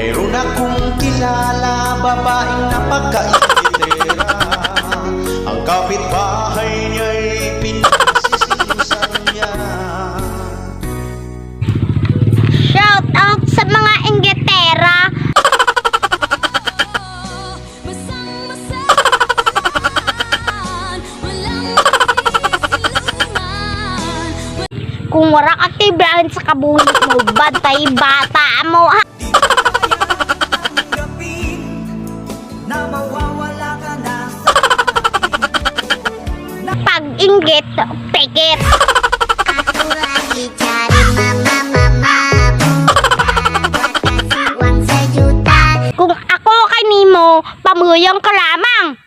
Mayroon akong kilala, babaeng napaka-ingitera. Ang kapitbahay niya'y pinagsisinisan niya. Shout out sa mga inggitera. Kung wala ka tibrahan sa kabuhi mo, bantay bata mo. Pag inggit, pikit. Kung ako kanimo, pamuyang ka lamang.